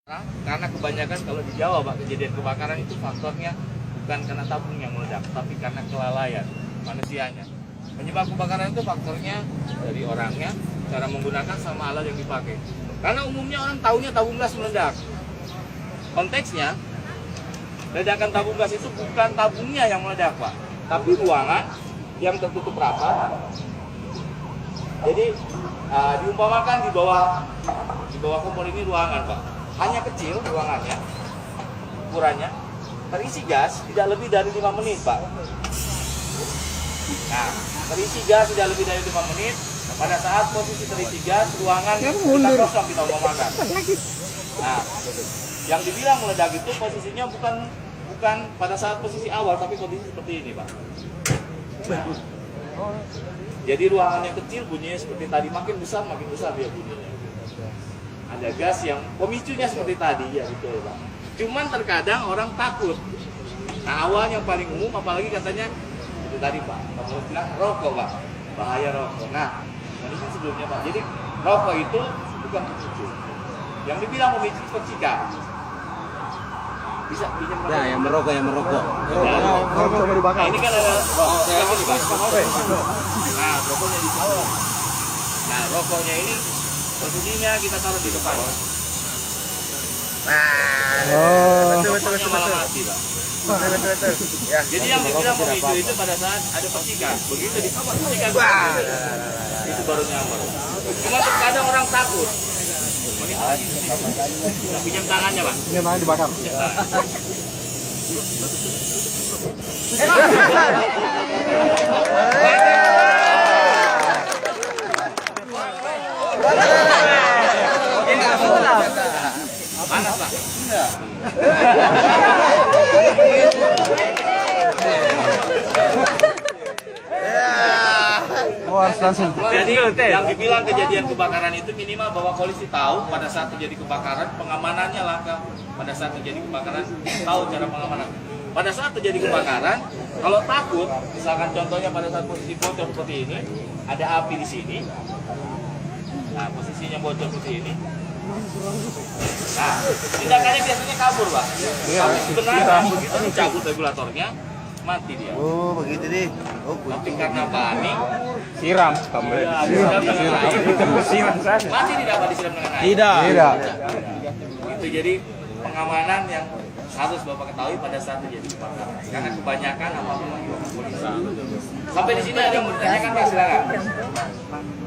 Karena kebanyakan kalau di Jawa Pak, kejadian kebakaran itu faktornya bukan karena tabung yang meledak, tapi karena kelalaian manusianya. Penyebab kebakaran itu faktornya dari orangnya, cara menggunakan sama alat yang dipakai. Karena umumnya orang tahunya tabung gas meledak. Konteksnya, ledakan tabung gas itu bukan tabungnya yang meledak Pak, tapi ruangan yang tertutup rapat. Jadi diumpamakan di bawah kompor ini ruangan Pak. Hanya kecil ruangannya, ukurannya, terisi gas tidak lebih dari 5 menit Pak. Nah, terisi gas tidak lebih dari 5 menit, pada saat posisi terisi gas, ruangan kita kosong, kita umpamakan. Nah, yang dibilang meledak itu posisinya bukan pada saat posisi awal, tapi posisi seperti ini Pak. Nah, jadi ruangannya kecil, bunyinya seperti tadi, makin besar dia bunyinya. Ada gas yang pemicunya seperti tadi, ya betul Pak. Cuman terkadang orang takut. Nah awal yang paling umum, apalagi katanya itu tadi Pak, kamu bilang rokok Pak, bahaya rokok. Nah ini sebelumnya Pak, jadi rokok itu bukan pemicu. Yang dibilang pemicu percikan. Bisa pinjam rokok? Nah yang merokok. Nah ini kan ada rokok ini Pak. Nah rokoknya di sini. Nah rokoknya ini posisinya kita taruh di depan. Betul. Betul. Ya. Jadi yang dibilang pemicu itu pada saat ada percikan. Begitu dipercikan, itu baru nyamper. Cuma terkadang orang takut. Pinjam tangannya Pak. Pinjam tangan dibakar. Panas Pak? Enggak. Harus langsung. Jadi yang dibilang kejadian kebakaran itu minimal bahwa polisi tahu pada saat terjadi kebakaran, pengamanannya langka. Pada saat terjadi kebakaran, tahu cara pengamanan. Pada saat terjadi kebakaran, kalau takut, misalkan contohnya pada saat posisi bocor seperti ini, ada api di sini. Nah, posisinya bocor seperti ini. Nah, tindakannya biasanya kabur, Pak. Tapi sebenarnya begitu dicabut regulatornya, mati dia. Oh, begitu deh. Tapi karena panik, Siram. mati tidak Pak disiram dengan air. Tidak. Itu jadi pengamanan yang harus Bapak ketahui pada saat terjadi kebakaran. Karena kebanyakan apa-apa memanggil polisi. Sampai di sini ada yang mau ditanyakan Pak, silakan.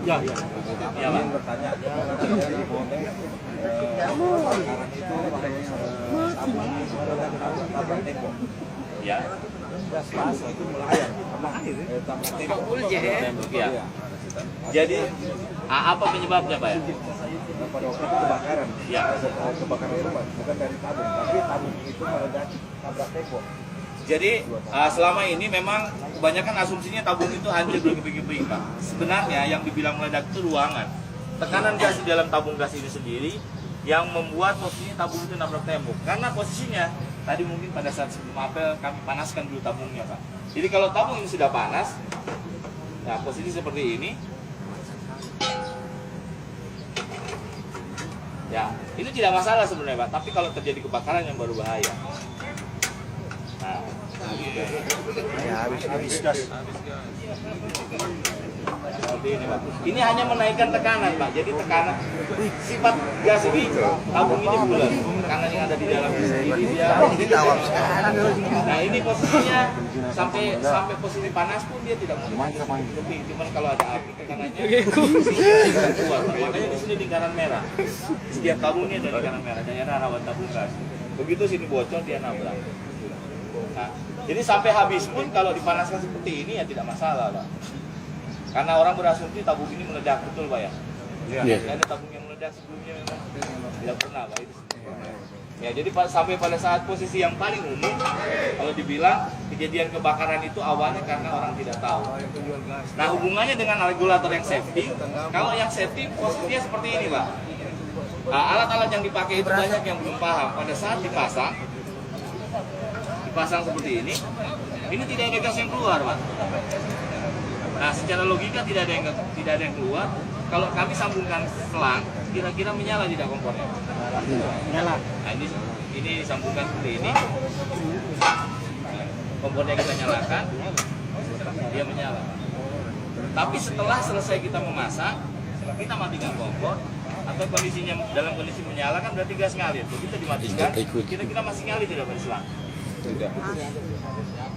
Ya, Pak. Bertanya, Ya. itu melayang Ya. Jadi apa penyebabnya Pak ya? pada waktu itu kebakaran. Ya. Kebakaran itu bukan dari tabung, tapi tabung itu meledak tabrak tembok. Jadi selama ini memang kebanyakan asumsinya tabung itu hancur berkeping-keping Pak. Sebenarnya yang dibilang meledak itu ruangan. Tekanan gas di dalam tabung gas ini sendiri yang membuat posisinya tabung itu nabrak tembok. Karena posisinya tadi mungkin pada saat sebelum apel kami panaskan dulu tabungnya Pak. Jadi kalau tabung ini sudah panas, nah posisi seperti ini, ya itu tidak masalah sebenarnya Pak. Tapi kalau terjadi kebakaran yang baru bahaya. Nah, Habis gas. seperti ini Pak. Ini hanya menaikkan tekanan Pak. Jadi tekanan sifat gas ini tabung ini bulat. Tekanan yang ada di dalam sendiri dia. Nah ini posisinya sampai posisi panas pun dia tidak mau lebih. Cuman kalau ada api tekanannya keluar. Makanya di sini lingkaran merah. Setiap tabungnya ada lingkaran merah. Daerah rawan tabung gas. Begitu sini bocor dia nabrak. Nah, jadi sampai habis pun kalau dipanaskan seperti ini ya tidak masalah Pak. Karena orang berasumsi tabung ini meledak, betul Pak ya? Iya. Ada tabung yang meledak sebelumnya memang tidak pernah Pak itu. Ya jadi sampai pada saat posisi yang paling umum, kalau dibilang kejadian kebakaran itu awalnya karena orang tidak tahu. Nah hubungannya dengan regulator yang safety, kalau yang safety posisinya seperti ini Pak. Nah, alat-alat yang dipakai itu banyak yang belum paham. Pada saat dipasang seperti ini tidak ada gas yang keluar Pak. Nah secara logika tidak ada yang keluar, kalau kami sambungkan selang, kira-kira menyala tidak kompornya? Nyala. Nah, ini disambungkan seperti ini. Kompornya kita nyalakan, dia menyala. Tapi setelah selesai kita memasak, kita matikan kompor, atau kondisinya dalam kondisi menyala kan berarti gas ngalir. Begitu dimatikan, kira-kira masih ngalir tidak Pak selang? Tidak.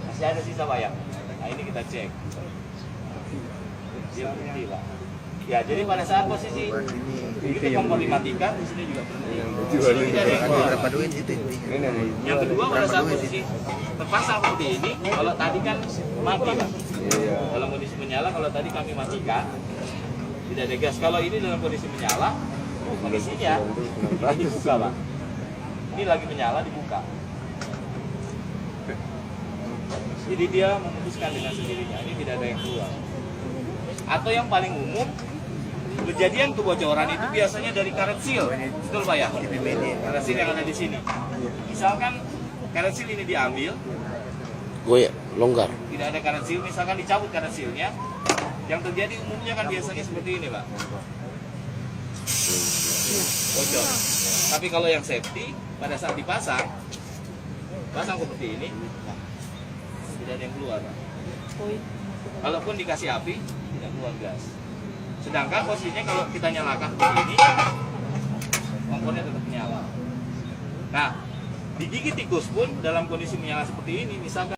Masih ada sisa Pak ya? Nah ini kita cek. Dia berhenti Pak. Ya jadi pada saat posisi begitu kompor dimatikan, di sini juga berhenti. Di sini tidak ada yang keluar. Berapa duit itu? Yang kedua pada saat posisi terpasang seperti ini, kalau tadi kan mati Pak. Dalam kondisi menyala, kalau tadi kami matikan, tidak ada gas. Kalau ini dalam kondisi menyala, kondisinya kita dibuka Pak. Ini lagi menyala, dibuka. Jadi dia memutuskan dengan sendirinya, ini tidak ada yang keluar. Atau yang paling umum, kejadian kebocoran itu biasanya dari karet seal, betul Pak ya? Karet seal yang ada di sini. Misalkan karet seal ini diambil, Goyah, longgar. tidak ada karet seal, misalkan dicabut karet sealnya, yang terjadi umumnya kan biasanya seperti ini Pak. Bocor. Tapi kalau yang safety, pada saat dipasang, pasang seperti ini, tidak ada yang keluar Pak. Kalaupun dikasih api, tidak keluar gas. Sedangkan posisinya kalau kita nyalakan seperti ini, kompornya tetap menyala. Nah, digigit tikus pun dalam kondisi menyala seperti ini, misalkan